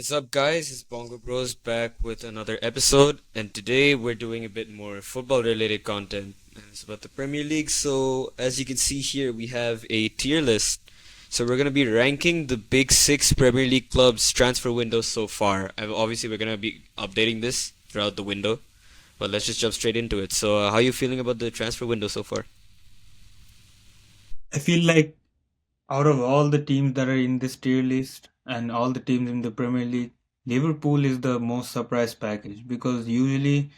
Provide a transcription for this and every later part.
What's up, guys? It's BongoBros back with another episode, and today we're doing a bit more football-related content. And it's about the Premier League. So, as you can see here, we have a tier list. So, we're gonna be ranking the big six Premier League clubs' transfer windows so far. And obviously, we're gonna be updating this throughout the window. But let's just jump straight into it. So, how are you feeling about the transfer window so far? I feel like out of all the teams that are in this tier list and all the teams in the Premier League, Liverpool is the most surprise package because usually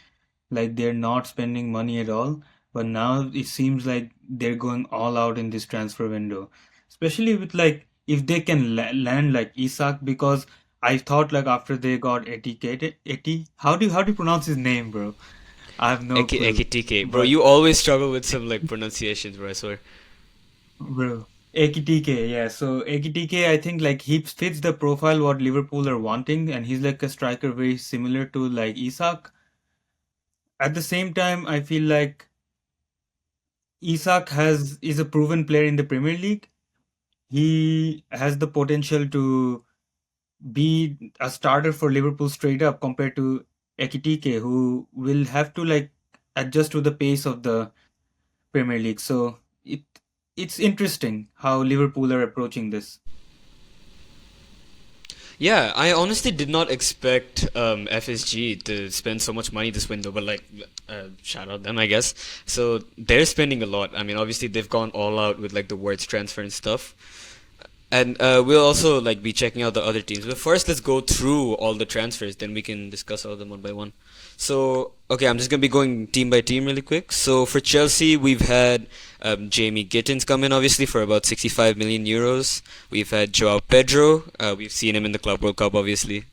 like they're not spending money at all, but now it seems like they're going all out in this transfer window. Especially with like if they can land like Isak because I thought like after they got Eti, how do you pronounce his name, bro? I have no clue. Ekitike. Bro, But you always struggle with some like pronunciations, bro, I swear. bro, AKTK, yeah. So AKTK, I think like he fits the profile what Liverpool are wanting, and he's like a striker very similar to like Isak. At the same time, I feel like Isak has is a proven player in the Premier League. He has the potential to be a starter for Liverpool straight up compared to Ekitike, who will have to like adjust to the pace of the Premier League. So it's interesting how Liverpool are approaching this. Yeah, I honestly did not expect FSG to spend so much money this window, but like, shout out them, I guess. So they're spending a lot. I mean, obviously they've gone all out with like the words transfer and stuff. And we'll also like be checking out the other teams. But first, let's go through all the transfers. Then we can discuss all of them one by one. So, okay, I'm just gonna be going team by team really quick. So for Chelsea, we've had Jamie Gittins come in, obviously for about 65 million euros. We've had Joao Pedro. We've seen him in the Club World Cup, obviously,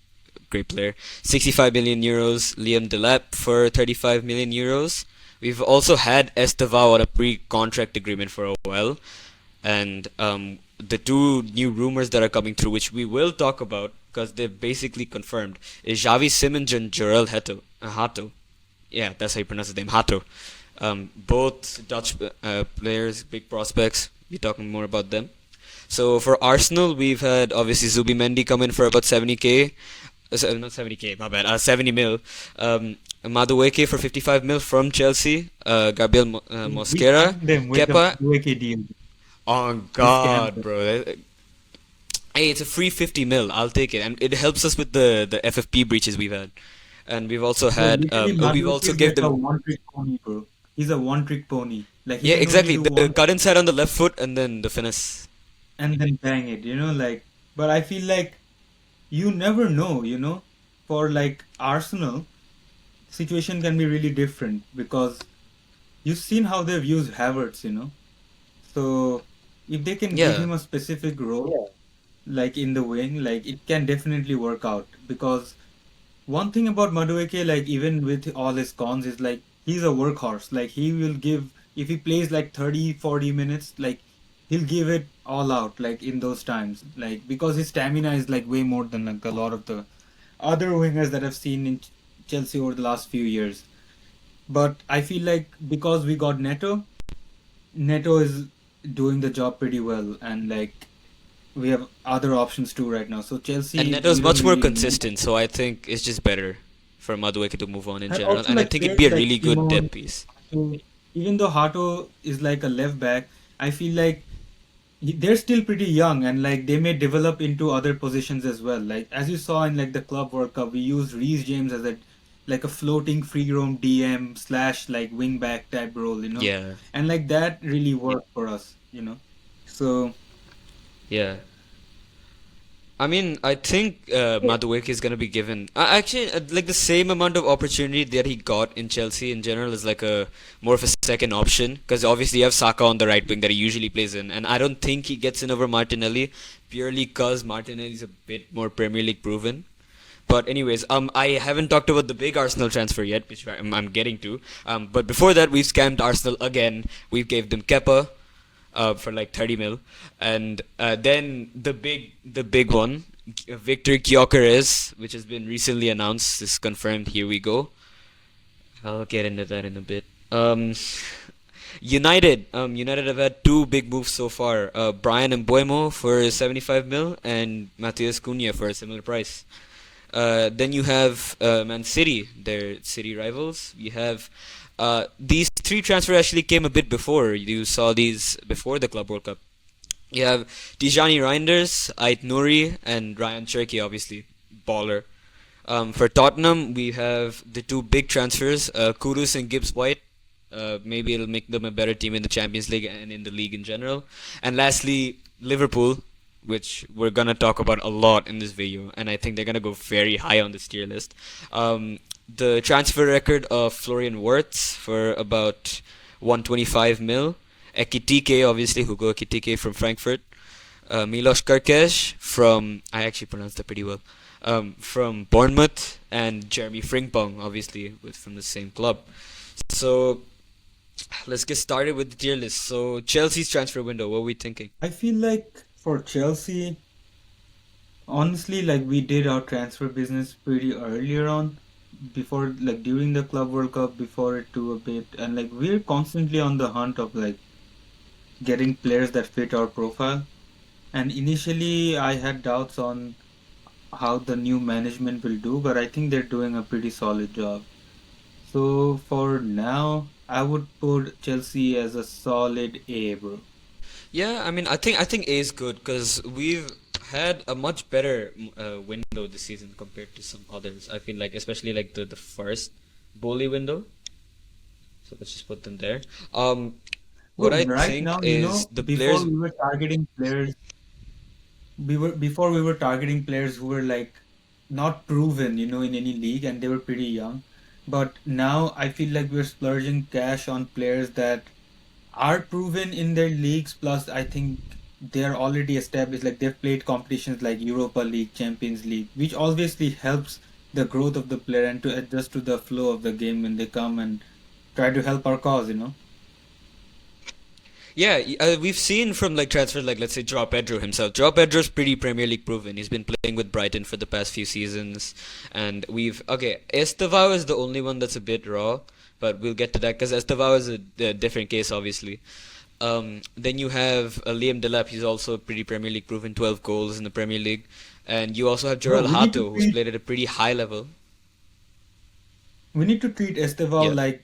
great player. 65 million euros. Liam Delap for 35 million euros. We've also had Estevao on a pre-contract agreement for a while, and the two new rumors that are coming through, which we will talk about because they're basically confirmed, is Xavi Simons and Jorel Hato. Yeah, that's how you pronounce his name, Hato. Both Dutch players, big prospects. We're talking more about them. So for Arsenal, we've had obviously Zubimendi come in for about 70k. Not 70k, my bad. 70 mil. Madueke for 55 mil from Chelsea. Gabriel We Mosquera. scammed them with the Kepa. Madueke deal. Oh We scammed God, them. bro. Hey, it's a free 50 mil. I'll take it, and it helps us with the FFP breaches we've had, and we've also Bro, had literally we've Madueke also is give like a them. one-trick pony, bro. He's a one-trick pony. Like he Yeah, can only exactly, do the one cut inside on the left foot and then the finesse. and then bang it, like. But I feel like you never know, For like Arsenal, situation can be really different because you've seen how they've used Havertz. So if they can give Yeah, him a specific role, like in the wing, like it can definitely work out because one thing about Madueke, like even with all his cons, is like he's a workhorse. Like he will give if he plays like 30, 40 minutes, like he'll give it all out, like in those times. Like because his stamina is like way more than like a lot of the other wingers that I've seen in Chelsea over the last few years. But I feel like because we got Neto is doing the job pretty well, and like we have other options too right now. So and Chelsea, Neto's we don't much more really need. consistent, so I think it's just better for Madueke to move on in And general, also and I like think it'd players be a like really good Simon, depth piece. Hato, even though Hato is like a left back, I feel like they're still pretty young and like they may develop into other positions as well. Like as you saw in like the Club World Cup, we used Reece James as a like a floating free roam DM slash like wing back type role. Yeah, And like that really worked for us. So yeah. I mean, I think Madueke is gonna be given actually like the same amount of opportunity that he got in Chelsea in general is like a more of a second option because obviously you have Saka on the right wing that he usually plays in, and I don't think he gets in over Martinelli purely because Martinelli is a bit more Premier League proven. But anyways, I haven't talked about the big Arsenal transfer yet, which I'm getting to. But before that, we've scammed Arsenal again. We gave them Kepa, for like 30 mil, and then the big one, Victor Gyökeres, which has been recently announced, is confirmed. Here we go. I'll get into that in a bit. United have had two big moves so far. Brian Mbuemo for 75 mil and Matheus Cunha for a similar price. Then you have Man City, their city rivals. You have these three transfers actually came a bit before. You saw these before the Club World Cup. You have Tijani Reinders, Ait Nouri, and Ryan Cherky, obviously. Baller. For Tottenham, we have the two big transfers, Kudus and Gibbs White. Maybe it'll make them a better team in the Champions League and in the league in general. And lastly, Liverpool, which we're gonna talk about a lot in this video, and I think they're gonna go very high on this tier list. The transfer record of Florian Wirtz for about 125 mil. Ekitike, obviously, Hugo Ekitike from Frankfurt. Milos Kerkez from, I actually pronounced that pretty well, from Bournemouth, and Jeremy Frimpong, obviously, from the same club. So let's get started with the tier list. So Chelsea's transfer window, what are we thinking? I feel like for Chelsea, honestly, like we did our transfer business pretty earlier on, before like during the Club World Cup, before it too a bit, and like we're constantly on the hunt of like getting players that fit our profile. And initially, I had doubts on how the new management will do, but I think they're doing a pretty solid job. So for now, I would put Chelsea as a solid A, bro. Yeah, I mean, I think A is good because we've had a much better window this season compared to some others. I feel like, especially like the first bully window. So let's just put them there. What Bro, I right think now, is the before players. we were targeting players, we were targeting players who were like not proven, in any league, and they were pretty young. But now I feel like we're splurging cash on players that are proven in their leagues. Plus, I think they're already established. Like they've played competitions like Europa League, Champions League, which obviously helps the growth of the player and to adjust to the flow of the game when they come and try to help our cause. Yeah, we've seen from like transfers like let's say Joao Pedro himself. Joao Pedro's pretty Premier League proven. He's been playing with Brighton for the past few seasons, and we've okay. Estevao is the only one that's a bit raw, but we'll get to that because Estevao is a different case, obviously. Then you have Liam Delap. He's also pretty Premier League proven, 12 goals in the Premier League, and you also have Bro, Joel Hato, who's played at a pretty high level. we need to treat Estevao Yeah. like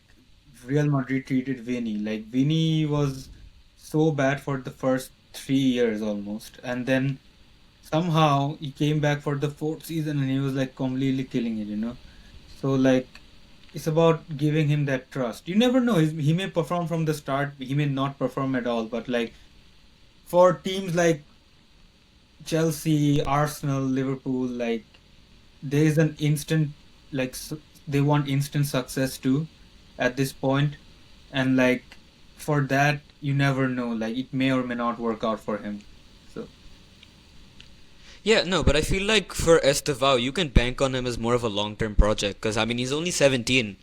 Real Madrid treated Vini. Like Vini was so bad for the first 3 years almost, and then somehow he came back for the fourth season and he was like completely killing it. So like it's about giving him that trust. You never know. He may perform from the start. He may not perform at all. But like for teams like Chelsea, Arsenal, Liverpool, like there is an instant like they want instant success too at this point, and like for that you never know. Like it may or may not work out for him. So Yeah, no, but I feel like for Estevao, you can bank on him as more of a long-term project because I mean he's only 17,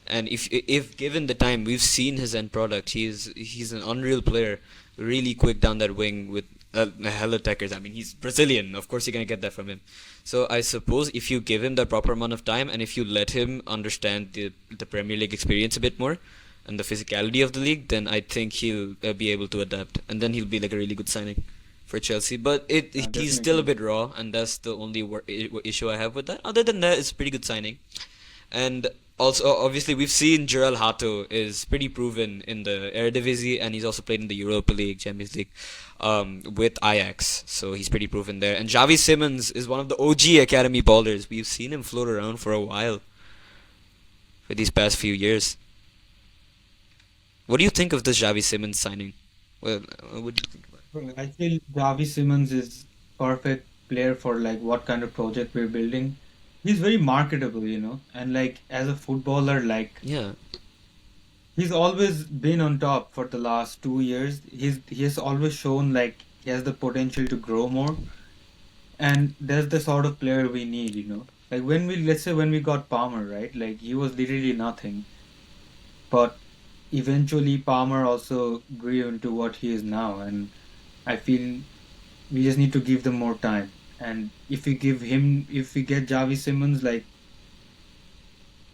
and if given the time, we've seen his end product. He's an unreal player, really quick down that wing with hella attackers. I mean he's Brazilian, of course you're gonna get that from him. So I suppose if you give him the proper amount of time and if you let him understand the Premier League experience a bit more and the physicality of the league, then I think he'll be able to adapt, and then he'll be like a really good signing for Chelsea. But he's still a definitely. bit raw, and that's the only issue I have with that. Other than that, it's a pretty good signing. And also, obviously, we've seen Jurel Hato is pretty proven in the Eredivisie, and he's also played in the Europa League, Champions League, with Ajax. So he's pretty proven there. And Javi Simmons is one of the OG academy ballers. We've seen him float around for a while for these past few years. What do you think of this Javi Simmons signing? Well, what do you think about Bro, I feel Javi Simmons is perfect player for like what kind of project we're building. He's very marketable, and like as a footballer, like it? Yeah. he's always been on top for the last 2 years. He has always shown like he has the potential to grow more, and that's the sort of player we need. Like let's say when we got Palmer, right? Like he was literally nothing, but eventually Palmer also grew into what he is now, and I feel we just need to give them more time. And if we get Javi Simmons, like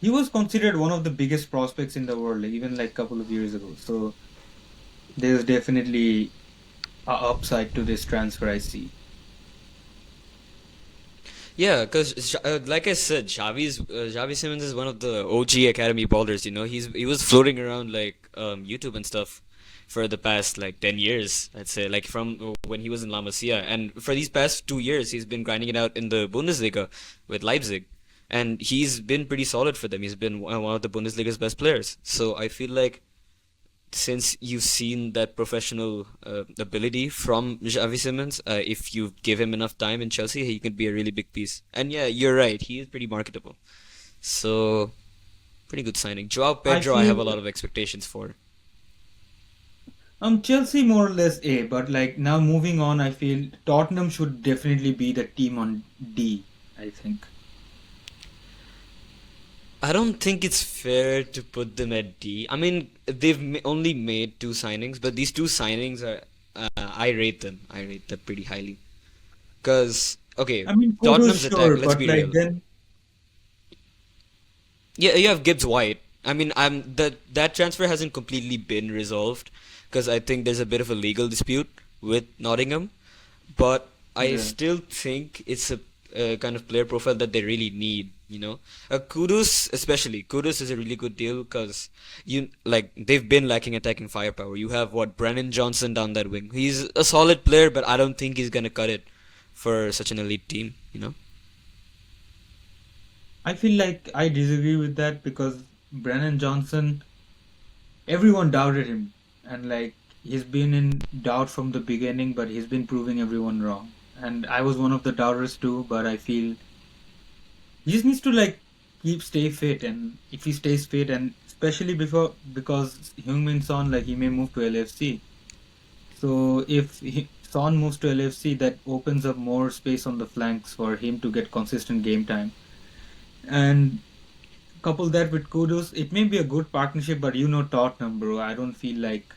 he was considered one of the biggest prospects in the world, like, even like a couple of years ago. So there's definitely a upside to this transfer I see. Yeah, because like I said, Xavi Simons is one of the OG academy ballers. You know, he was floating around like YouTube and stuff for the past like 10 years. I'd say like from when he was in La Masia, and for these past 2 years, he's been grinding it out in the Bundesliga with Leipzig, and he's been pretty solid for them. He's been one of the Bundesliga's best players. So I feel like since you've seen that professional ability from Xavi Simons, if you give him enough time in Chelsea, he could be a really big piece. And yeah, you're right, he is pretty marketable. So, pretty good signing. Joao I Pedro, I have a feel lot of expectations for. Chelsea more or less A, but like now moving on, I feel Tottenham should definitely be the team on D, I think. I don't think it's fair to put them at D. I mean, they've only made two signings, but these two signings are, I rate them. I rate them pretty highly. Because, okay, I mean, kudos, Tottenham's attack, sure, let's but be like real. then, Yeah, you have Gibbs White. I mean, that transfer hasn't completely been resolved because I think there's a bit of a legal dispute with Nottingham, but I yeah. still think it's a kind of player profile that they really need. You know, Kudus especially. Kudus is a really good deal because you like they've been lacking attacking firepower. You have what Brennan Johnson down that wing. He's a solid player, but I don't think he's gonna cut it for such an elite team. You know. I feel like I disagree with that because Brennan Johnson, everyone doubted him, and like he's been in doubt from the beginning, but he's been proving everyone wrong. And I was one of the doubters too, but I feel he just needs to like stay fit, and if he stays fit, and especially before because Heung-min Son like he may move to LFC. So if Son moves to LFC, that opens up more space on the flanks for him to get consistent game time. And couple that with Kudos, it may be a good partnership, but you know Tottenham, bro. I don't feel like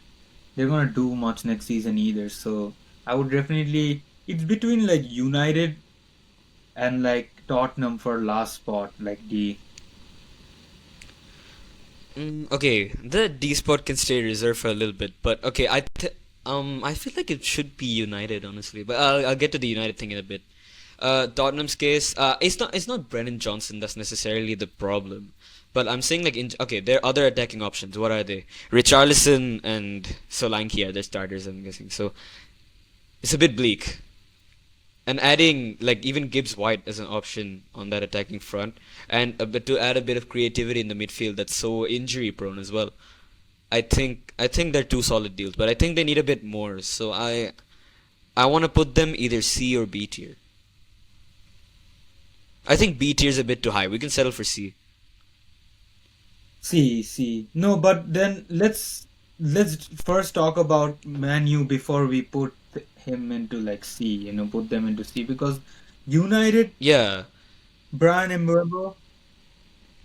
they're gonna do much next season either. So I would definitely it's between like United and like Tottenham for last spot, like the Okay, the D spot can stay reserved for a little bit, but okay, I feel like it should be United, honestly. But I'll get to the United thing in a bit. Tottenham's case, it's not Brennan Johnson that's necessarily the problem, but I'm saying like okay, there are other attacking options. What are they? Richarlison and Solanke are their starters, I'm guessing. So it's a bit bleak. And adding like even Gibbs White as an option on that attacking front, and a bit to add a bit of creativity in the midfield that's so injury prone as well. I think they're two solid deals, but I think they need a bit more. So I want to put them either C or B tier. I think B tier is a bit too high. We can settle for C. C. No, but then let's first talk about Manu before we put him into like C. Put them into C because United, Yeah. Brian Mbeumo,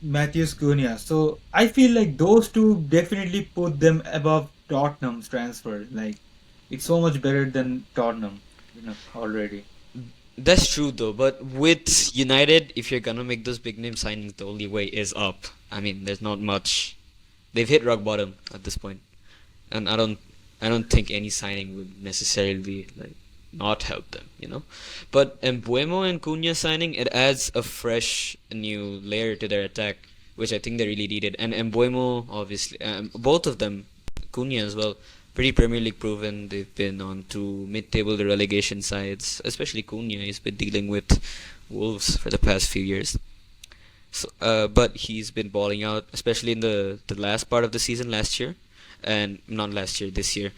Matheus Cunha. So I feel like those two definitely put them above Tottenham's transfer. Like it's so much better than Tottenham, already. That's true though, but with United, if you're gonna make those big name signings, the only way is up. I mean, there's not much. They've hit rock bottom at this point, and I don't think any signing would necessarily like not help them, you know. But Embuemo and Cunha signing, it adds a fresh new layer to their attack, which I think they really needed. And Embuemo, obviously, both of them, Cunha as well, pretty Premier League proven. They've been on to mid-table relegation sides, especially Cunha. He's been dealing with Wolves for the past few years. So, but he's been balling out, especially in the last part of the season last year, and not last year, this year.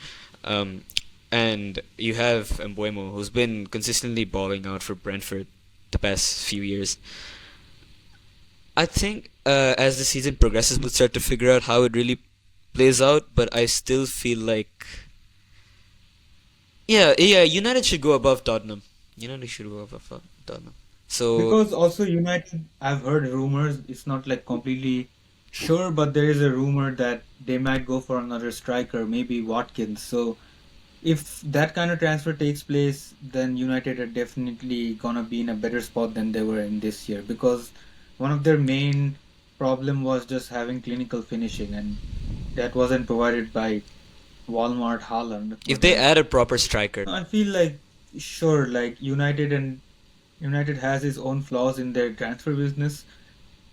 Um, and you have Mbuemo, who's been consistently balling out for Brentford the past few years. I think as the season progresses, we'll start to figure out how it really plays out. But I still feel like, yeah, United should go above Tottenham. United should go above Tottenham. So Because also United, I've heard rumors. It's not like completely sure, but there is a rumor that they might go for another striker, maybe Watkins. So if that kind of transfer takes place, then United are definitely gonna be in a better spot than they were in this year because one of their main problem was just having clinical finishing, and that wasn't provided by Walmart Haaland. if But they like, add a proper striker, I feel like sure, like United and United has its own flaws in their transfer business,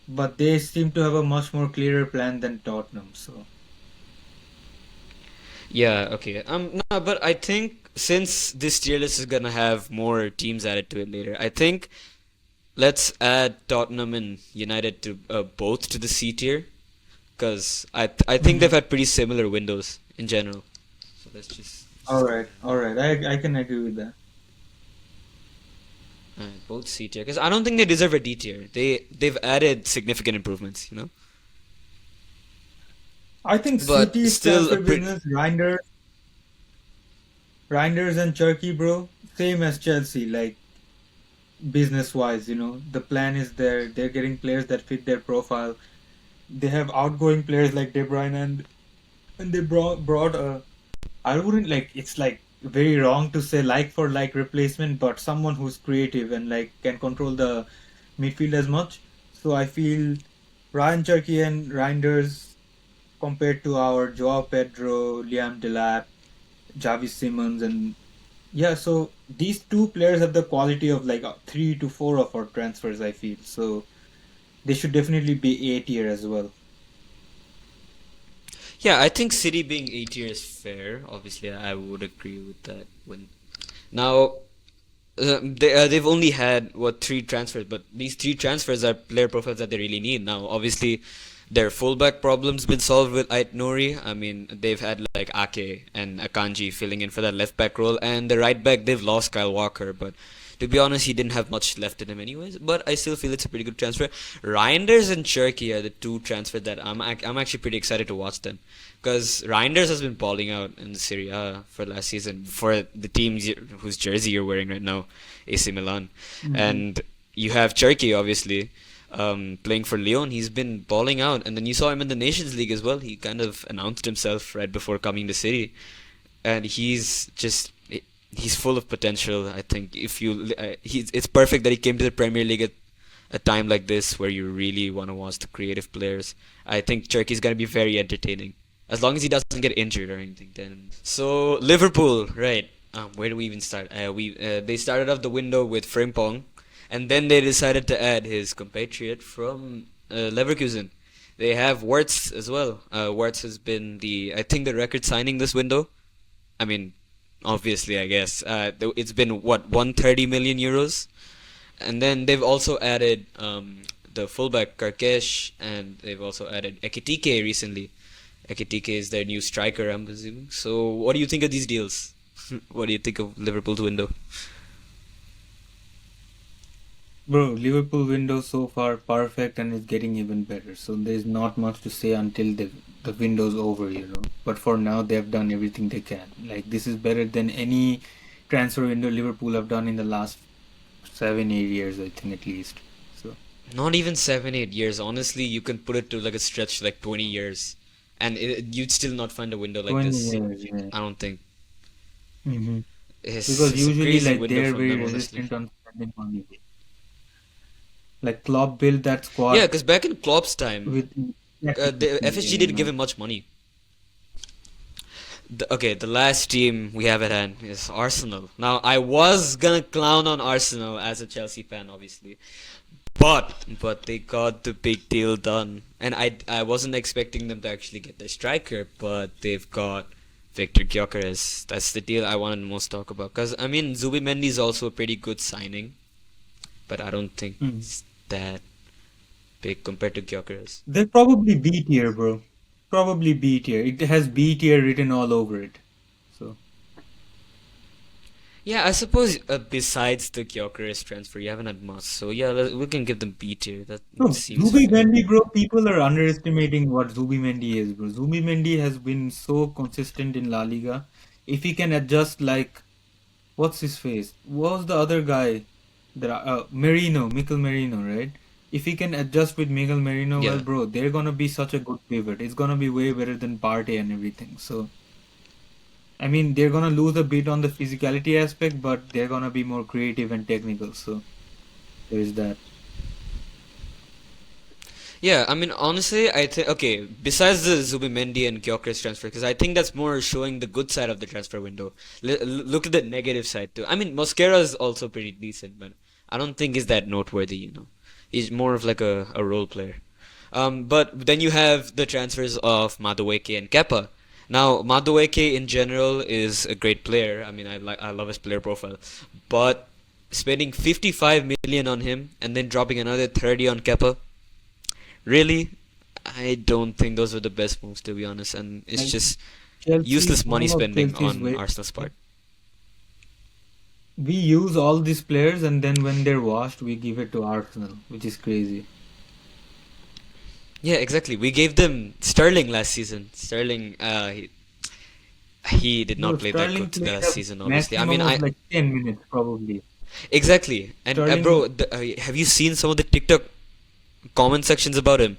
but they seem to have a much more clearer plan than Tottenham. So Yeah, okay. No, but I think since this tier list is gonna have more teams added to it later, I think let's add Tottenham and United to both to the C tier, because I think they've Mhm. had pretty similar windows in general. So let's just add them. All right, I can agree with that. Both C tier, because I don't think they deserve a D tier. They've added significant improvements, you know. I think But City's still a transfer pretty. business, Reinders and Turkey, bro, same as Chelsea. Like business wise, the plan is there. They're getting players that fit their profile. They have outgoing players like De Bruyne, and they brought a. I wouldn't like. It's like very wrong to say like for like replacement, but someone who's creative and like can control the midfield as much. So I feel Ryan Cherky and Reinders compared to our Joao Pedro, Liam Delap, Javi Simmons, and yeah, so these two players have the quality of like three to four of our transfers, I feel. So they should definitely be A tier as well. Yeah, I think City being A tier is fair. Obviously, I would agree with that. When now they've only had what three transfers, but these three transfers are player profiles that they really need. Now, obviously, their fullback problem's been solved with Ait Nouri. I mean, they've had like Ake and Akanji filling in for that left back role, and the right back they've lost Kyle Walker, but to be honest, he didn't have much left in him anyways. But I still feel it's a pretty good transfer. Reinders and Cherky are the two transfers that I'm actually pretty excited to watch them, because Reinders has been balling out in the Serie A for last season for the teams whose jersey you're wearing right now, AC Milan, Hmm. and you have Cherky obviously playing for Lyon. He's been balling out, and then you saw him in the Nations League as well. He kind of announced himself right before coming to City, and he's full of potential. I think if you it's perfect that he came to the Premier League at a time like this where you really want to watch the creative players. I think Turkey's gonna be very entertaining as long as he doesn't get injured or anything. Then so Liverpool, right? Where do we even start? We They started off the window with Frimpong, and then they decided to add his compatriot from Leverkusen. They have Wirtz as well. Wirtz has been I think the record signing this window. I mean, obviously, I guess it's been what 130 million euros, and then they've also added the fullback Karkesh, and they've also added Ekitike recently. Ekitike is their new striker, I'm presuming. So, what do you think of these deals? What do you think of Liverpool's window? Bro, Liverpool window so far perfect and it's getting even better. So there's not much to say until the window's over. But for now, they've done everything they can. Like this is better than any transfer window Liverpool have done in the last 7, 8 years, I think at least. So Not even 7, 8 years. Honestly, you can put it to like a stretch like 20 years, and you'd still not find a window like 20 this. years, yeah. I don't think Hmm. Because it's a usually crazy like window they're from very them, honestly. resistant on spending money. Like Klopp built that Yeah, squad because back in Klopp's time, with exactly the 6 FSG million, didn't give him much money. The last team we have at hand is Arsenal. Now, I was gonna clown on Arsenal as a Chelsea fan, obviously, but they got the big deal done, and I wasn't expecting them to actually get their striker, but they've got Victor Gyökeres. That's the deal I wanted to most talk about. Cause I mean, Zubimendi is also a pretty good signing, but I don't think Mhm. it's that big compared to Gyökeres. They're probably B tier, bro. Probably B tier. It has B tier written all over it. So Yeah, I suppose besides the Gyökeres transfer, you haven't had much. So yeah, we can give them B tier. That no, seems fair. Zubimendi, bro. People are underestimating what Zubimendi is, bro. Zubimendi has been so consistent in La Liga. If he can adjust, like what's his face? What was the other guy? Merino, Mikel Merino, right? If he can adjust with Miguel Merino, well, Yeah. bro, they're gonna be such a good pivot. It's gonna be way better than Partey and everything. So I mean, they're gonna lose a bit on the physicality aspect, but they're gonna be more creative and technical. So there is that. Yeah, I mean, honestly, I think okay. Besides the Zubimendi and Gyökeres transfer, because I think that's more showing the good side of the transfer window. Look at the negative side too. I mean, Mosquera is also pretty decent, but I don't think is that noteworthy, you know. He's more of like a role player. But then you have the transfers of Madueke and Kepa. Now, Madueke in general is a great player. I mean, I love his player profile, but spending 55 million on him and then dropping another 30 on Kepa, really, I don't think those were the best moves, to be honest. And it's Like just Chelsea, useless money one of spending Chelsea's on way. Arsenal's part. We use all these players, and then when they're washed, we give it to Arsenal, which is crazy. Yeah, exactly. We gave them Sterling last season. Sterling, he did Bro, not play that Sterling good played last a season, obviously. I maximum mean, of like 10 minutes probably. exactly. And Sterling, bro, have you seen some of the TikTok comment sections about him?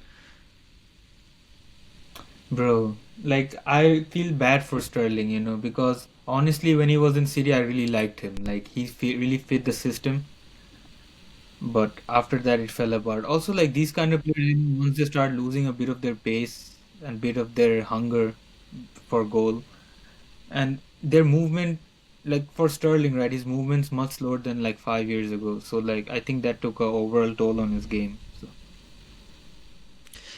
bro, like I feel bad for Sterling, because honestly, when he was in City, I really liked him. Like really fit the system, but after that, it fell apart. Also, like these kind of players, once they start losing a bit of their pace and bit of their hunger for goal, and their movement, like for Sterling, right, his movement's much slower than like 5 years ago. So like I think that took a overall toll on his game. So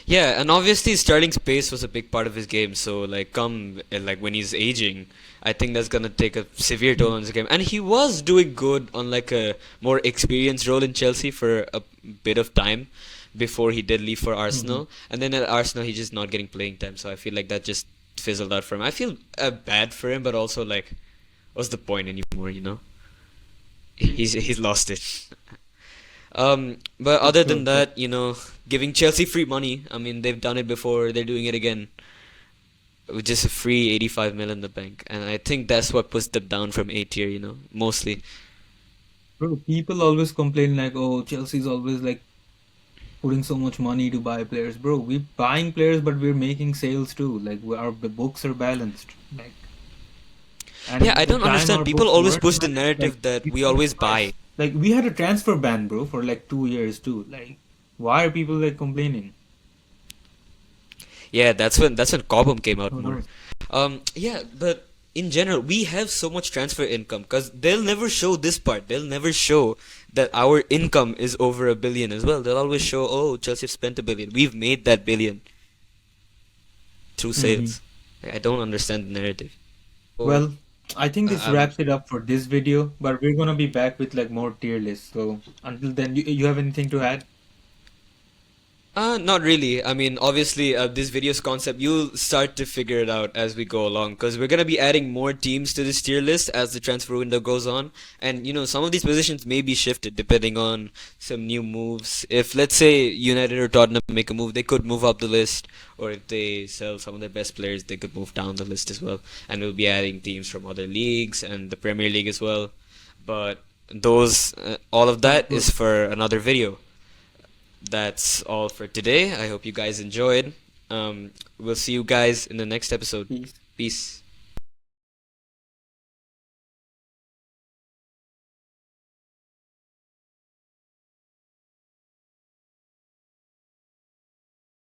Yeah, and obviously Sterling's pace was a big part of his game. So like, like when he's aging, I think that's gonna take a severe toll on his game. And he was doing good on like a more experienced role in Chelsea for a bit of time before he did leave for Mhm. Arsenal. And then at Arsenal, he's just not getting playing time. So I feel like that just fizzled out for him. I feel bad for him, but also like, what's the point anymore? You know, he's lost it. But For other sure, than for that, you know, giving Chelsea free money. I mean, they've done it before. They're doing it again with just a free 85 mil in the bank, and I think that's what puts them down from A tier. You know, mostly. Bro, people always complain like, oh, Chelsea's always like putting so much money to buy players. Bro, we're buying players, but we're making sales too. Like our the books are balanced. Like, Yeah, and I the don't time understand. our People books always weren't push the balanced, like narrative that we we sold always twice. buy. Like we had a transfer ban, bro, for like 2 years too. Like, why are people like complaining? Yeah, that's when Cobham came out Who more. knows? Yeah, but in general, we have so much transfer income because they'll never show this part. They'll never show that our income is over 1 billion as well. They'll always show, oh, Chelsea have spent 1 billion. We've made that billion through Hmm. sales. I don't understand the narrative. Oh, Well, I think this I'm wraps it up for this video, but we're gonna be back with like more tier lists. So until then, you have anything to add? Not really. I mean, obviously, this video's concept, you'll start to figure it out as we go along, because we're gonna be adding more teams to this tier list as the transfer window goes on, and you know, some of these positions may be shifted depending on some new moves. If let's say United or Tottenham make a move, they could move up the list, or if they sell some of their best players, they could move down the list as well. And we'll be adding teams from other leagues and the Premier League as well. But all of Sounds that good. is for another video. That's all for today. I hope you guys enjoyed. We'll see you guys in the next episode. Peace. Peace.